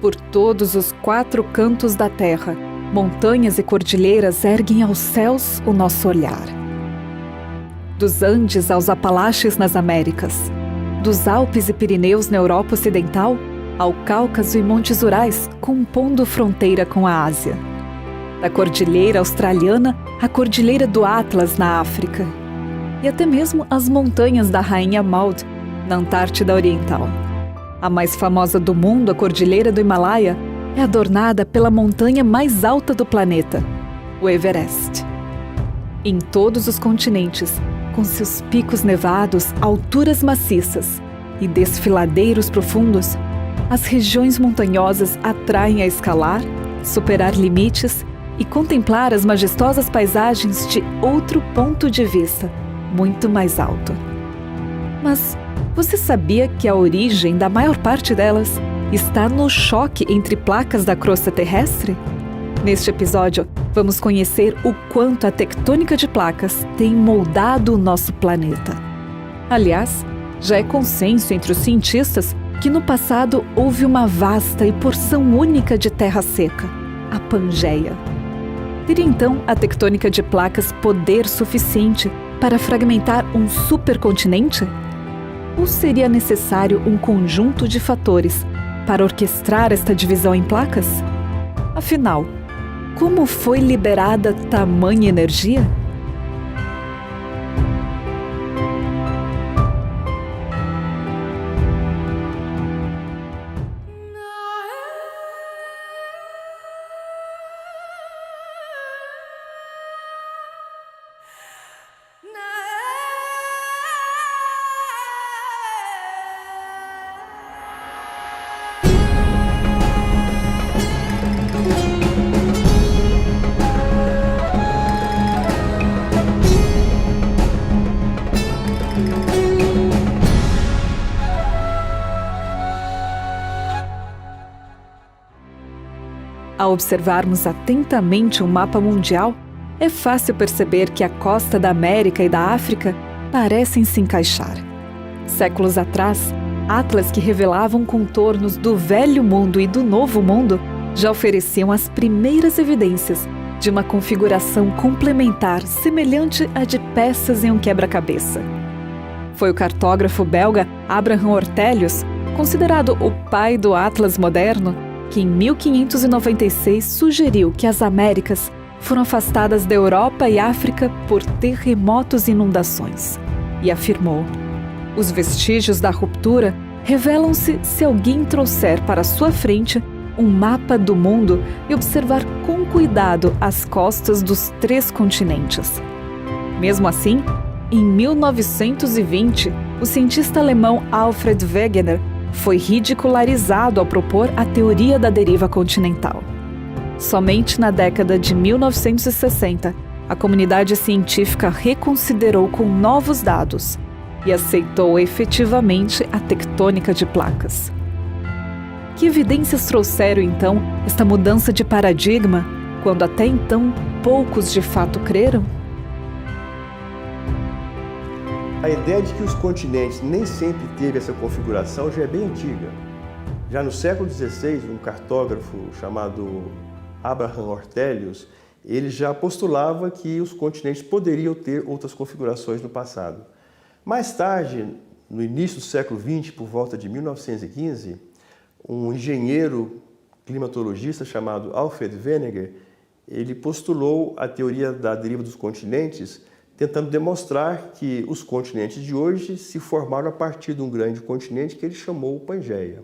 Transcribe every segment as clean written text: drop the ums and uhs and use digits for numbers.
Por todos os 4 cantos da terra, montanhas e cordilheiras erguem aos céus o nosso olhar. Dos Andes aos Apalaches nas Américas, dos Alpes e Pirineus na Europa Ocidental, ao Cáucaso e Montes Urais, compondo fronteira com a Ásia. Da Cordilheira Australiana à Cordilheira do Atlas na África. E até mesmo as montanhas da Rainha Maud, na Antártida Oriental. A mais famosa do mundo, a Cordilheira do Himalaia, é adornada pela montanha mais alta do planeta, o Everest. Em todos os continentes, com seus picos nevados, alturas maciças e desfiladeiros profundos, as regiões montanhosas atraem a escalar, superar limites e contemplar as majestosas paisagens de outro ponto de vista, muito mais alto. Mas você sabia que a origem da maior parte delas está no choque entre placas da crosta terrestre? Neste episódio, vamos conhecer o quanto a tectônica de placas tem moldado o nosso planeta. Aliás, já é consenso entre os cientistas que no passado houve uma vasta e porção única de terra seca, a Pangeia. Teria então a tectônica de placas poder suficiente para fragmentar um supercontinente? Ou seria necessário um conjunto de fatores para orquestrar esta divisão em placas? Afinal, como foi liberada tamanha energia? Ao observarmos atentamente um mapa mundial, é fácil perceber que a costa da América e da África parecem se encaixar. Séculos atrás, atlas que revelavam contornos do Velho Mundo e do Novo Mundo já ofereciam as primeiras evidências de uma configuração complementar semelhante à de peças em um quebra-cabeça. Foi o cartógrafo belga Abraham Ortelius, considerado o pai do Atlas moderno, que em 1596 sugeriu que as Américas foram afastadas da Europa e África por terremotos e inundações. E afirmou: os vestígios da ruptura revelam-se se alguém trouxer para sua frente um mapa do mundo e observar com cuidado as costas dos 3 continentes. Mesmo assim, em 1920, o cientista alemão Alfred Wegener foi ridicularizado ao propor a teoria da deriva continental. Somente na década de 1960, a comunidade científica reconsiderou com novos dados e aceitou efetivamente a tectônica de placas. Que evidências trouxeram, então, esta mudança de paradigma, quando até então poucos de fato creram? A ideia de que os continentes nem sempre teve essa configuração já é bem antiga. Já no século XVI, um cartógrafo chamado Abraham Ortelius, ele já postulava que os continentes poderiam ter outras configurações no passado. Mais tarde, no início do século XX, por volta de 1915, um engenheiro climatologista chamado Alfred Wegener, ele postulou a teoria da deriva dos continentes, tentando demonstrar que os continentes de hoje se formaram a partir de um grande continente que ele chamou Pangeia.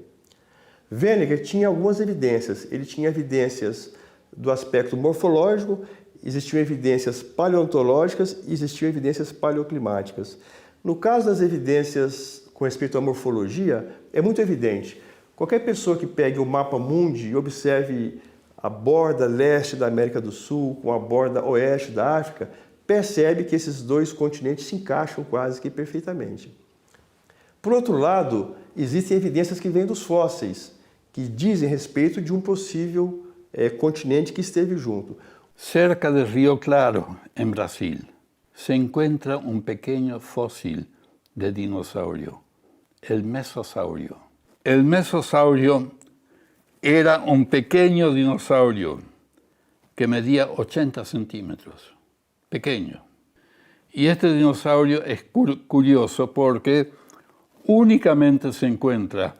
Wegener tinha algumas evidências. Ele tinha evidências do aspecto morfológico, existiam evidências paleontológicas e existiam evidências paleoclimáticas. No caso das evidências com respeito à morfologia, é muito evidente. Qualquer pessoa que pegue o mapa mundi e observe a borda leste da América do Sul com a borda oeste da África, percebe que esses 2 continentes se encaixam quase que perfeitamente. Por outro lado, existem evidências que vêm dos fósseis, que dizem respeito de um possível continente que esteve junto. Cerca de Rio Claro, em Brasil, se encontra um pequeno fóssil de dinosaurio, el Mesosaurio. El Mesosaurio Era un pequeño dinosaurio que medía 80 centímetros, pequeño. Y este dinosaurio es curioso porque únicamente se encuentra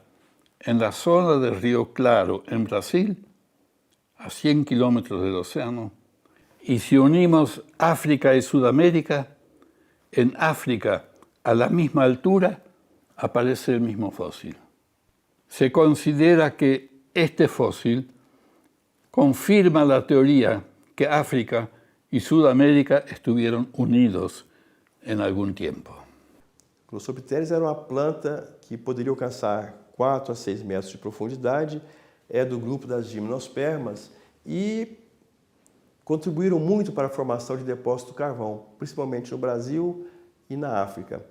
en la zona del Río Claro, en Brasil, a 100 kilómetros del océano. Y si unimos África y Sudamérica, en África, a la misma altura, aparece el mismo fósil. Se considera que este fósil confirma la teoría que África y Sudamérica estuvieron unidos en algún tiempo. Glossopteris era uma planta que poderia alcançar 4 a 6 metros de profundidade, é do grupo das gimnospermas e contribuíram muito para a formação de depósitos de carvão, principalmente no Brasil e na África.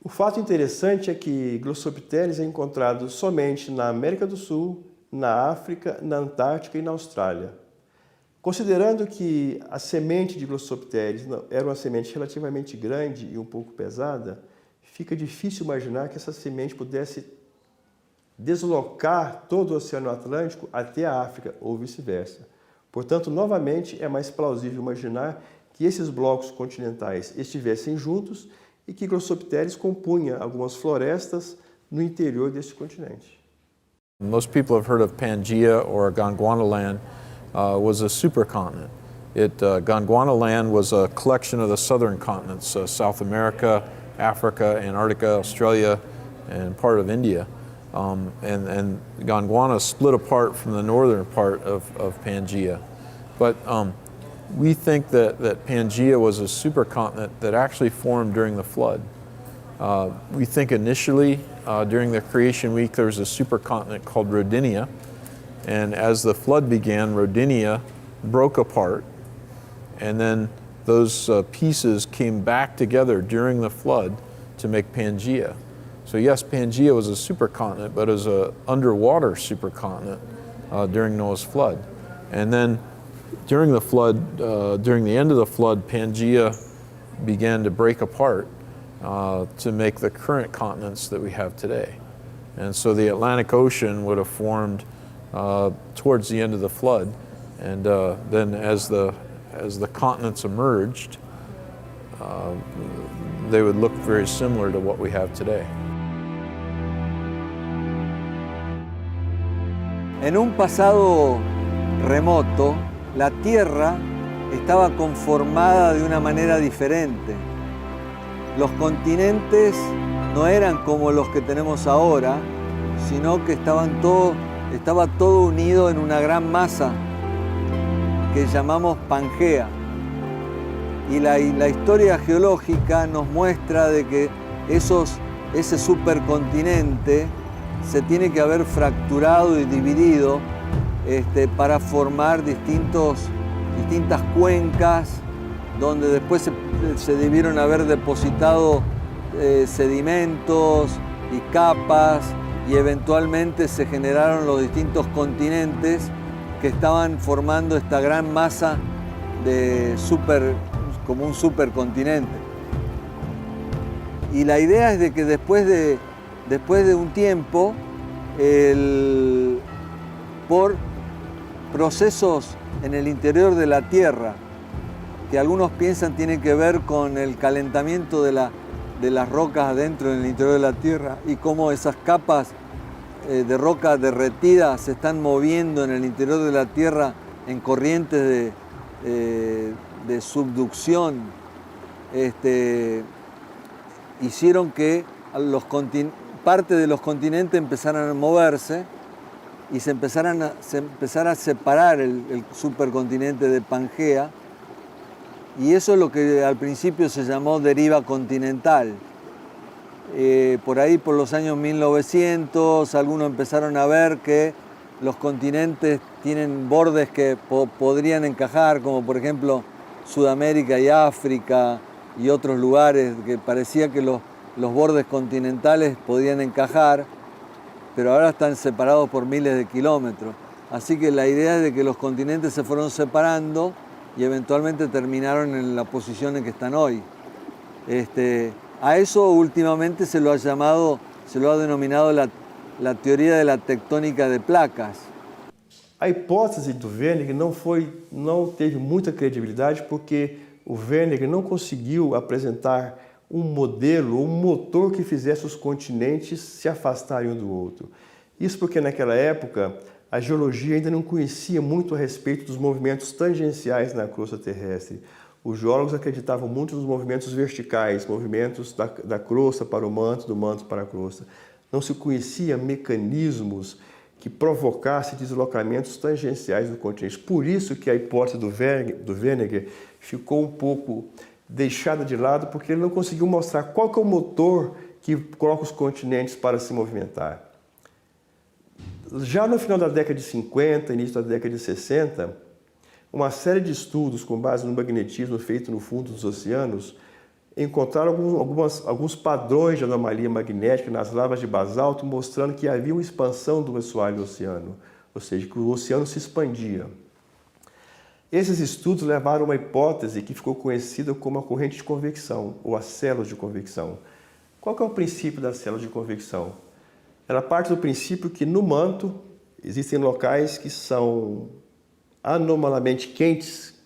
O fato interessante é que Glossopteris é encontrado somente na América do Sul, na África, na Antártica e na Austrália. Considerando que a semente de Glossopteris era uma semente relativamente grande e um pouco pesada, fica difícil imaginar que essa semente pudesse deslocar todo o Oceano Atlântico até a África ou vice-versa. Portanto, novamente, é mais plausível imaginar que esses blocos continentais estivessem juntos e que Glossopteris compunha algumas florestas no interior desse continente. Most people have heard of Pangaea or Gondwanaland was a supercontinent. Gondwanaland was a collection of the southern continents, South America, Africa, Antarctica, Australia, and part of India. And Gondwana split apart from the northern part of Pangaea. But we think that Pangaea was a supercontinent that actually formed during the flood. We think initially during the creation week there was a supercontinent called Rodinia, and as the flood began, Rodinia broke apart, and then those pieces came back together during the flood to make Pangaea. So yes, Pangaea was a supercontinent, but it was an underwater supercontinent during Noah's flood. And then during the flood, during the end of the flood, Pangaea began to break apart to make the current continents that we have today. And so the Atlantic Ocean would have formed towards the end of the flood, and then as the continents emerged, they would look very similar to what we have today. En un pasado remoto, la Tierra estaba conformada de una manera diferente. Los continentes no eran como los que tenemos ahora, sino que estaba todo unido en una gran masa que llamamos Pangea. Y la historia geológica nos muestra de que ese supercontinente se tiene que haber fracturado y dividido para formar distintas cuencas donde después se debieron haber depositado sedimentos y capas, y eventualmente se generaron los distintos continentes que estaban formando esta gran masa como un supercontinente. Y la idea es de que después de un tiempo, por procesos en el interior de la Tierra, que algunos piensan tienen que ver con el calentamiento de las rocas adentro en el interior de la Tierra y cómo esas capas de roca derretida se están moviendo en el interior de la Tierra en corrientes de subducción, hicieron que parte de los continentes empezaran a moverse y se empezara a separar el supercontinente de Pangea, y eso es lo que al principio se llamó deriva continental. Por ahí, por los años 1900, algunos empezaron a ver que los continentes tienen bordes que podrían encajar, como por ejemplo Sudamérica y África y otros lugares, que parecía que los bordes continentales podían encajar, pero ahora están separados por miles de kilómetros. Así que la idea es de que los continentes se fueron separando y eventualmente terminaron en la posición en que están hoy. A eso últimamente se lo ha denominado la teoría de la tectónica de placas. A hipótese do Wernicke não teve muita credibilidade porque o Wernicke não conseguiu apresentar um modelo, um motor que fizesse os continentes se afastarem um do outro. Isso porque naquela época a geologia ainda não conhecia muito a respeito dos movimentos tangenciais na crosta terrestre. Os geólogos acreditavam muito nos movimentos verticais, movimentos da crosta para o manto, do manto para a crosta. Não se conhecia mecanismos que provocassem deslocamentos tangenciais do continente. Por isso que a hipótese do Wernicke ficou um pouco deixada de lado, porque ele não conseguiu mostrar qual que é o motor que coloca os continentes para se movimentar. Já no final da década de 50, início da década de 60, uma série de estudos com base no magnetismo feito no fundo dos oceanos encontraram alguns padrões de anomalia magnética nas lavas de basalto, mostrando que havia uma expansão do assoalho do oceano, ou seja, que o oceano se expandia. Esses estudos levaram a uma hipótese que ficou conhecida como a corrente de convecção, ou as células de convecção. Qual que é o princípio das células de convecção? Ela parte do princípio que no manto existem locais que são anomalamente quentes,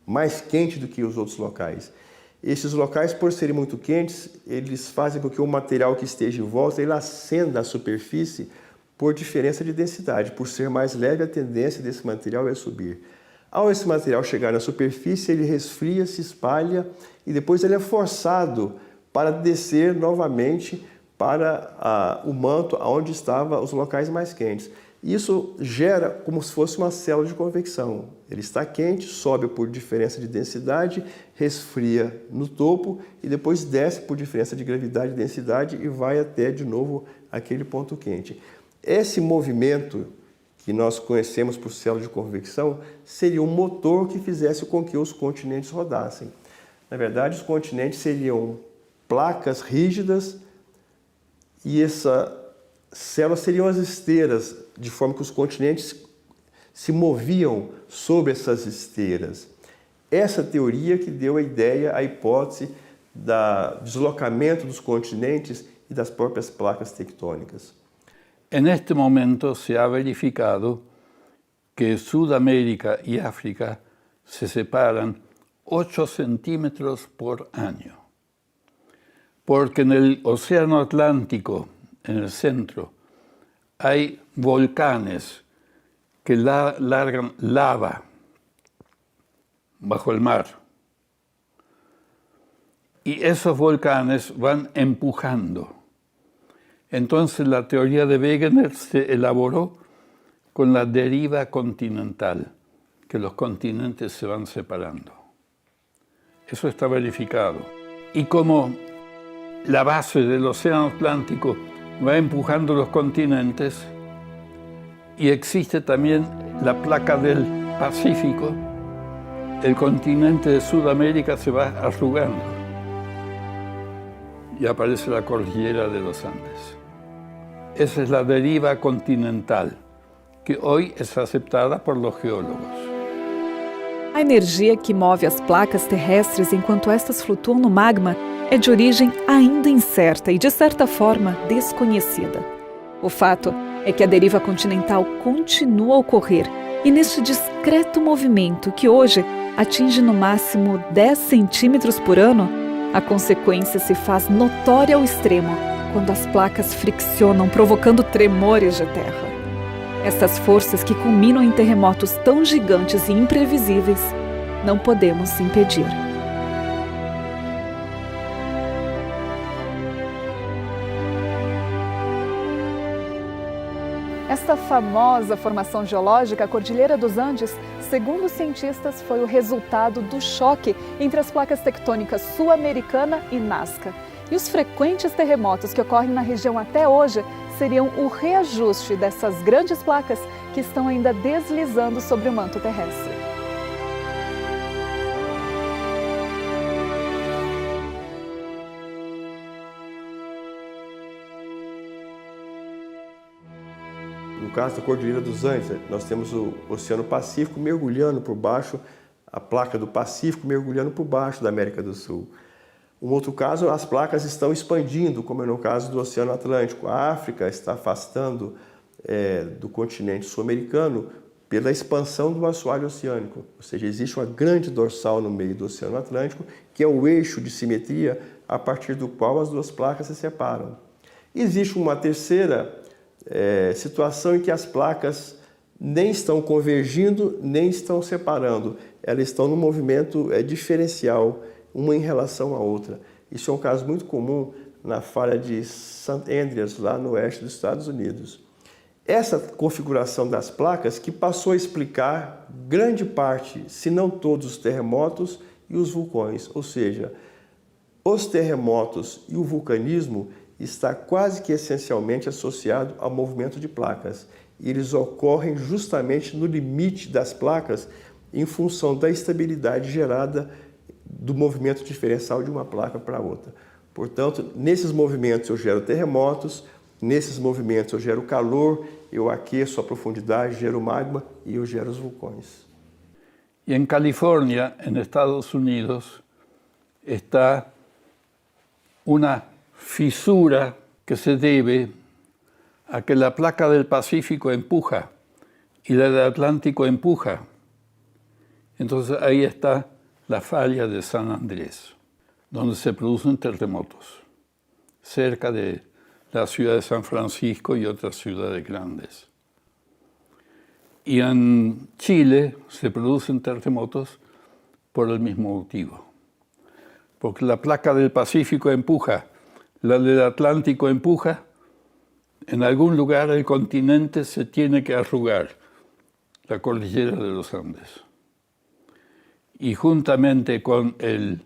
mais quentes do que os outros locais. Esses locais, por serem muito quentes, eles fazem com que o material que esteja em volta ele acenda a superfície por diferença de densidade. Por ser mais leve, a tendência desse material é subir. Ao esse material chegar na superfície, ele resfria, se espalha e depois ele é forçado para descer novamente para o manto onde estavam os locais mais quentes. Isso gera como se fosse uma célula de convecção. Ele está quente, sobe por diferença de densidade, resfria no topo e depois desce por diferença de gravidade e densidade e vai até, de novo, aquele ponto quente. Esse movimento que nós conhecemos por célula de convecção seria um motor que fizesse com que os continentes rodassem. Na verdade, os continentes seriam placas rígidas e essa células seriam as esteiras, de forma que os continentes se moviam sobre essas esteiras. Essa teoria que deu a ideia, a hipótese do deslocamento dos continentes e das próprias placas tectônicas. En este momento se ha verificado que Sudamérica y África se separan 8 centímetros por año, porque en el Océano Atlántico, en el centro, hay volcanes que largan lava bajo el mar. Y esos volcanes van empujando. Entonces la teoría de Wegener se elaboró con la deriva continental, que los continentes se van separando. Eso está verificado. Y como la base del Océano Atlántico va empujando los continentes y existe también la placa del Pacífico, el continente de Sudamérica se va arrugando y aparece la cordillera de los Andes. Esa es la deriva continental, que hoy es aceptada por los geólogos. A energia que move as placas terrestres enquanto estas flutuam no magma é de origem ainda incerta e, de certa forma, desconhecida. O fato é que a deriva continental continua a ocorrer e, neste discreto movimento que hoje atinge no máximo 10 centímetros por ano, a consequência se faz notória ao extremo quando as placas friccionam, provocando tremores de terra. Estas forças que culminam em terremotos tão gigantes e imprevisíveis, não podemos impedir. Esta famosa formação geológica, a Cordilheira dos Andes, segundo os cientistas, foi o resultado do choque entre as placas tectônicas sul-americana e Nazca. E os frequentes terremotos que ocorrem na região até hoje seriam o reajuste dessas grandes placas que estão ainda deslizando sobre o manto terrestre. No caso da Cordilheira dos Andes, nós temos o Oceano Pacífico mergulhando por baixo, a placa do Pacífico mergulhando por baixo da América do Sul. Um outro caso, as placas estão expandindo, como é no caso do Oceano Atlântico. A África está afastando do continente sul-americano pela expansão do assoalho oceânico, ou seja, existe uma grande dorsal no meio do Oceano Atlântico, que é o eixo de simetria a partir do qual as duas placas se separam. Existe uma terceira situação em que as placas nem estão convergindo, nem estão separando. Elas estão num movimento diferencial, uma em relação à outra. Isso é um caso muito comum na falha de St. Andreas, lá no oeste dos Estados Unidos. Essa configuração das placas que passou a explicar grande parte, se não todos os terremotos e os vulcões, ou seja, os terremotos e o vulcanismo está quase que essencialmente associado ao movimento de placas. E eles ocorrem justamente no limite das placas em função da estabilidade gerada do movimento diferencial de uma placa para outra. Portanto, nesses movimentos eu gero terremotos, nesses movimentos eu gero calor, eu aqueço a profundidade, gero magma e eu gero os vulcões. Y en California, en Estados Unidos, está una fisura que se debe a que la placa del Pacífico empuja y la del Atlántico empuja. Entonces ahí está la falla de San Andrés, donde se producen terremotos, cerca de la ciudad de San Francisco y otras ciudades grandes. Y en Chile se producen terremotos por el mismo motivo, porque la placa del Pacífico empuja, la del Atlántico empuja, en algún lugar del continente se tiene que arrugar, la cordillera de los Andes. Y juntamente con el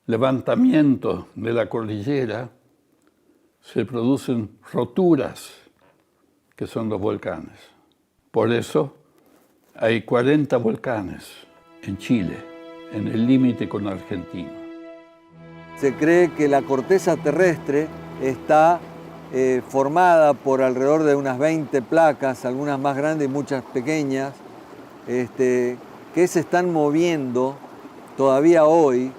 levantamiento de la cordillera se producen roturas, que son los volcanes. Por eso hay 40 volcanes en Chile, en el límite con Argentina. Se cree que la corteza terrestre está formada por alrededor de unas 20 placas, algunas más grandes y muchas pequeñas, que se están moviendo todavía hoy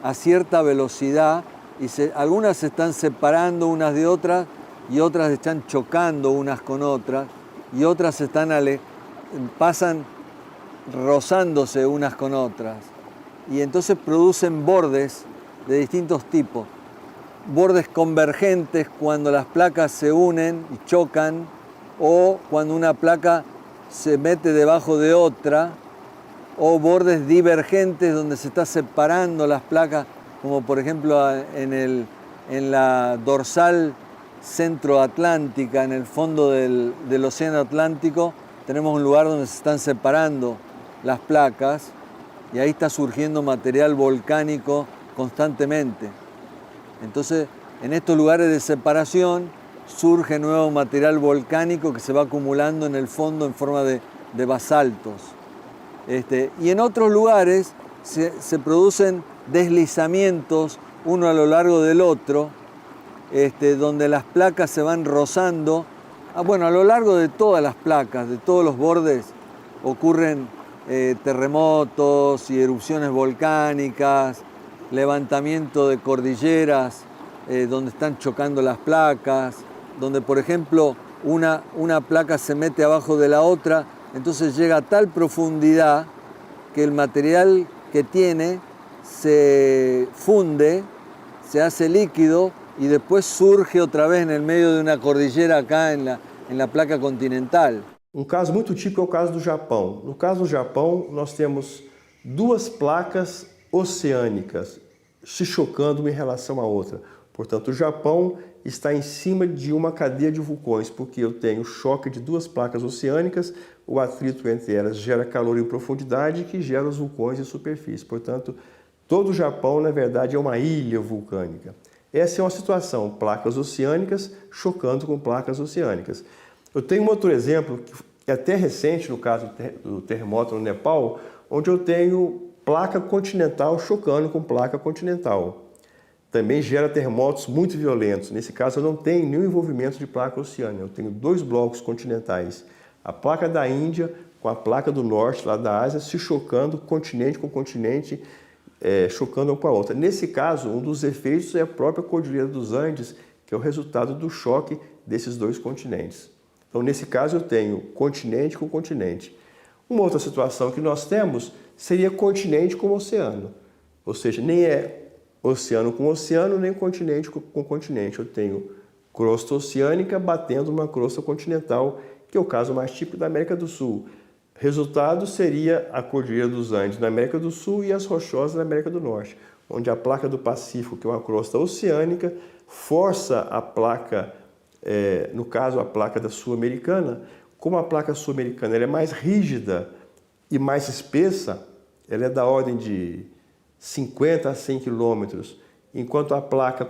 a cierta velocidad y algunas se están separando unas de otras y otras están chocando unas con otras y otras pasan rozándose unas con otras y entonces producen bordes de distintos tipos. Bordes convergentes cuando las placas se unen y chocan o cuando una placa se mete debajo de otra, o bordes divergentes donde se está separando las placas, como por ejemplo en la dorsal centroatlántica, en el fondo del Océano Atlántico, tenemos un lugar donde se están separando las placas y ahí está surgiendo material volcánico constantemente. Entonces, en estos lugares de separación surge nuevo material volcánico que se va acumulando en el fondo en forma de basaltos. Y en otros lugares se producen deslizamientos uno a lo largo del otro, donde las placas se van rozando. A lo largo de todas las placas, de todos los bordes, ocurren terremotos y erupciones volcánicas, levantamiento de cordilleras donde están chocando las placas, donde por ejemplo una placa se mete abajo de la otra, entonces llega a tal profundidad que el material que tiene se funde, se hace líquido y después surge otra vez en el medio de una cordillera acá en la placa continental. Um caso muito típico é o caso do Japão. No caso do Japão, nós temos duas placas oceânicas se chocando uma em relação à outra. Portanto, o Japão está em cima de uma cadeia de vulcões, porque eu tenho choque de duas placas oceânicas, o atrito entre elas gera calor em profundidade, que gera os vulcões em superfície. Portanto, todo o Japão, na verdade, é uma ilha vulcânica. Essa é uma situação, placas oceânicas chocando com placas oceânicas. Eu tenho um outro exemplo, que é até recente, no caso do terremoto no Nepal, onde eu tenho placa continental chocando com placa continental. Também gera terremotos muito violentos. Nesse caso, eu não tenho nenhum envolvimento de placa oceânica. Eu tenho dois blocos continentais. A placa da Índia com a placa do norte, lá da Ásia, se chocando continente com continente, chocando uma com a outra. Nesse caso, um dos efeitos é a própria Cordilheira dos Andes, que é o resultado do choque desses dois continentes. Então, nesse caso, eu tenho continente com continente. Uma outra situação que nós temos seria continente com oceano. Ou seja, nem é oceano com oceano, nem continente com continente. Eu tenho crosta oceânica batendo numa crosta continental, que é o caso mais típico da América do Sul. Resultado seria a Cordilheira dos Andes na América do Sul e as Rochosas na América do Norte, onde a placa do Pacífico, que é uma crosta oceânica, força a placa, no caso a placa da Sul-Americana. Como a placa sul-americana é mais rígida e mais espessa, ela é da ordem de 50 a 100 quilômetros, enquanto a placa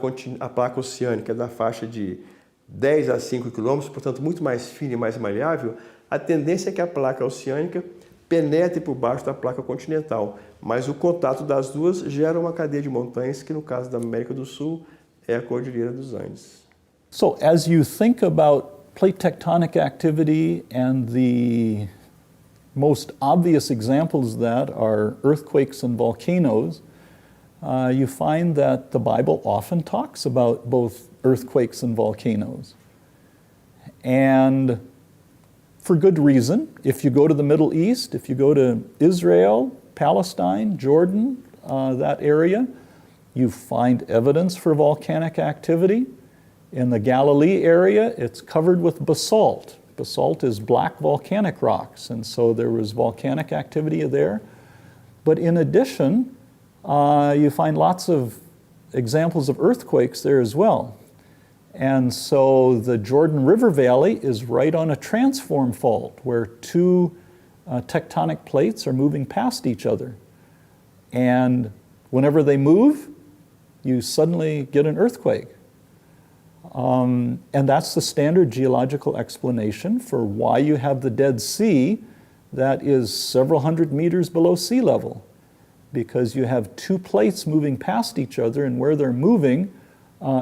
oceânica é da faixa de 10 a 5 quilômetros, portanto muito mais fina e mais maleável, a tendência é que a placa oceânica penetre por baixo da placa continental, mas o contato das duas gera uma cadeia de montanhas que, no caso da América do Sul, é a Cordilheira dos Andes. So as you think about plate tectonic activity, and the most obvious examples of that are earthquakes and volcanoes, you find that the Bible often talks about both earthquakes and volcanoes. And for good reason. If you go to the Middle East, if you go to Israel, Palestine, Jordan, that area, you find evidence for volcanic activity. In the Galilee area, it's covered with basalt. Basalt is black volcanic rocks, and so there was volcanic activity there. But in addition, you find lots of examples of earthquakes there as well. And so the Jordan River Valley is right on a transform fault where two tectonic plates are moving past each other. And whenever they move, you suddenly get an earthquake. And that's the standard geological explanation for why you have the Dead Sea that is several hundred meters below sea level, because you have two plates moving past each other, and where they're moving,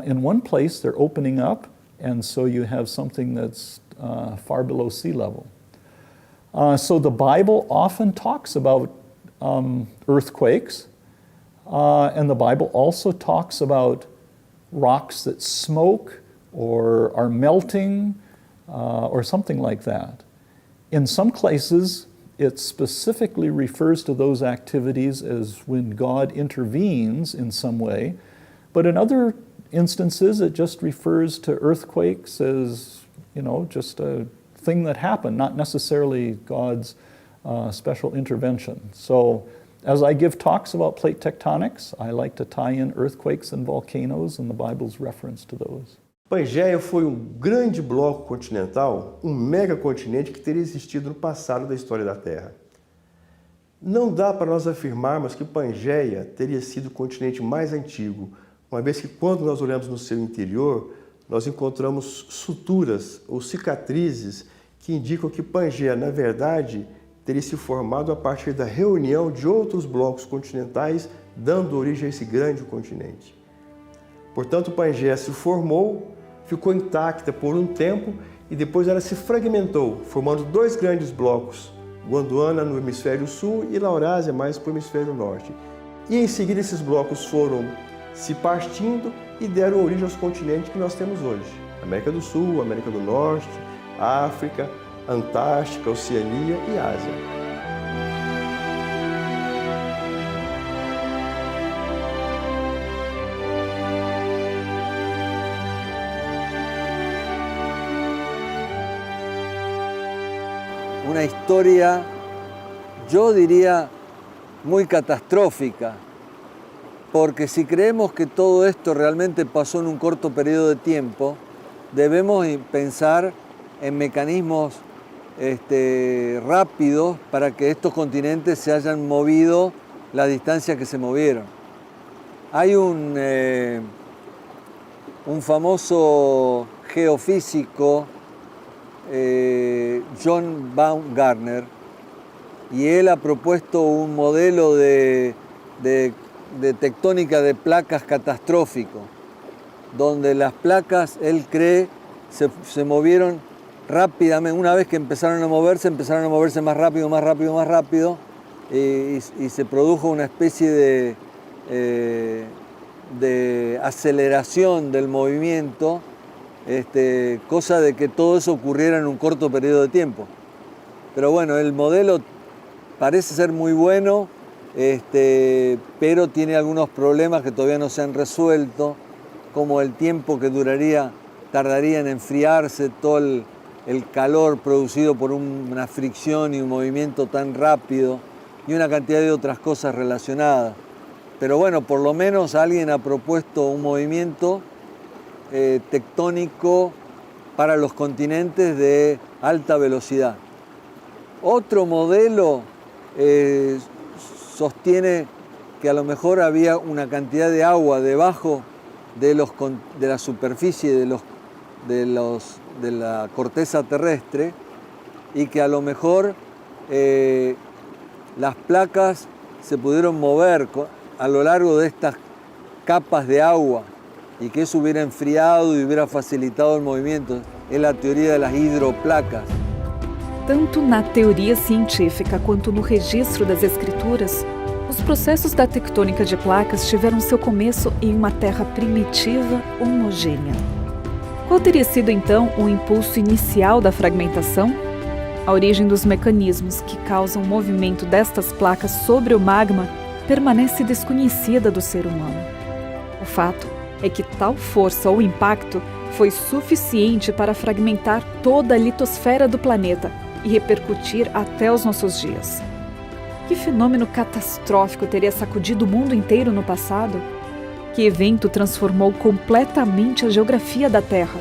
in one place they're opening up, and so you have something that's far below sea level. So the Bible often talks about earthquakes, and the Bible also talks about rocks that smoke or are melting or something like that. In some places, it specifically refers to those activities as when God intervenes in some way, but in other instances, it just refers to earthquakes as, just a thing that happened, not necessarily God's special intervention. So as I give talks about plate tectonics, I like to tie in earthquakes and volcanoes and the Bible's reference to those. Pangeia foi grande bloco continental, megacontinente que teria existido no passado da história da Terra. Não dá para nós afirmarmos que Pangeia teria sido o continente mais antigo, uma vez que quando nós olhamos no seu interior, nós encontramos suturas ou cicatrizes que indicam que Pangeia, na verdade, teria se formado a partir da reunião de outros blocos continentais, dando origem a esse grande continente. Portanto, Pangeia se formou, ficou intacta por um tempo e depois ela se fragmentou, formando dois grandes blocos, Gondwana no hemisfério sul e Laurásia mais para o hemisfério norte. E em seguida esses blocos foram se partindo e deram origem aos continentes que nós temos hoje. América do Sul, América do Norte, África, Antártica, Oceania e Ásia. Una historia, yo diría, muy catastrófica, porque si creemos que todo esto realmente pasó en un corto periodo de tiempo, debemos pensar en mecanismos rápidos para que estos continentes se hayan movido la distancia que se movieron. Hay un famoso geofísico, John Baumgartner, y él ha propuesto un modelo de tectónica de placas catastrófico, donde las placas, él cree, se movieron rápidamente. Una vez que empezaron a moverse más rápido, más rápido, más rápido, y se produjo una especie de aceleración del movimiento cosa de que todo eso ocurriera en un corto periodo de tiempo. Pero bueno, el modelo parece ser muy bueno, pero tiene algunos problemas que todavía no se han resuelto, como el tiempo que tardaría en enfriarse todo el calor producido por una fricción y un movimiento tan rápido, y una cantidad de otras cosas relacionadas. Pero bueno, por lo menos alguien ha propuesto un movimiento tectónico para los continentes de alta velocidad. Otro modelo sostiene que a lo mejor había una cantidad de agua debajo de la superficie de la corteza terrestre, y que a lo mejor las placas se pudieron mover a lo largo de estas capas de agua, y que eso hubiera enfriado y hubiera facilitado el movimiento. Es la teoría de las hidroplacas. Tanto na teoria científica quanto no registro das escrituras, os processos da tectônica de placas tiveram seu começo em uma terra primitiva, homogênea. Qual teria sido então o impulso inicial da fragmentação? A origem dos mecanismos que causam o movimento destas placas sobre o magma permanece desconhecida do ser humano. O fato é que tal força ou impacto foi suficiente para fragmentar toda a litosfera do planeta e repercutir até os nossos dias. Que fenômeno catastrófico teria sacudido o mundo inteiro no passado? Que evento transformou completamente a geografia da Terra,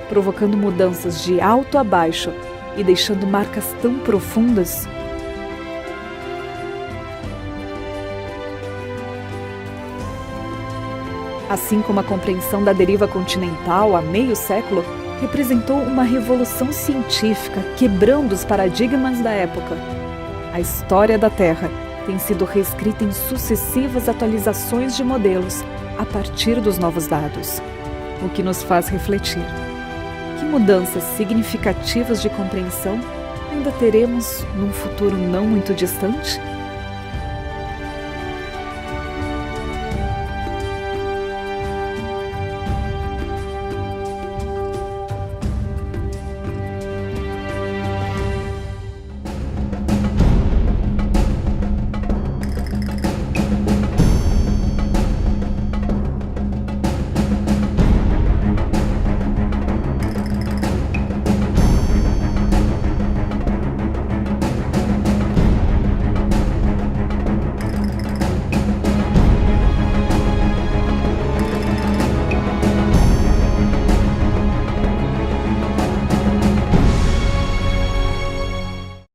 provocando mudanças de alto a baixo e deixando marcas tão profundas? Assim como a compreensão da deriva continental há meio século representou uma revolução científica, quebrando os paradigmas da época, a história da Terra tem sido reescrita em sucessivas atualizações de modelos a partir dos novos dados, o que nos faz refletir. Que mudanças significativas de compreensão ainda teremos num futuro não muito distante?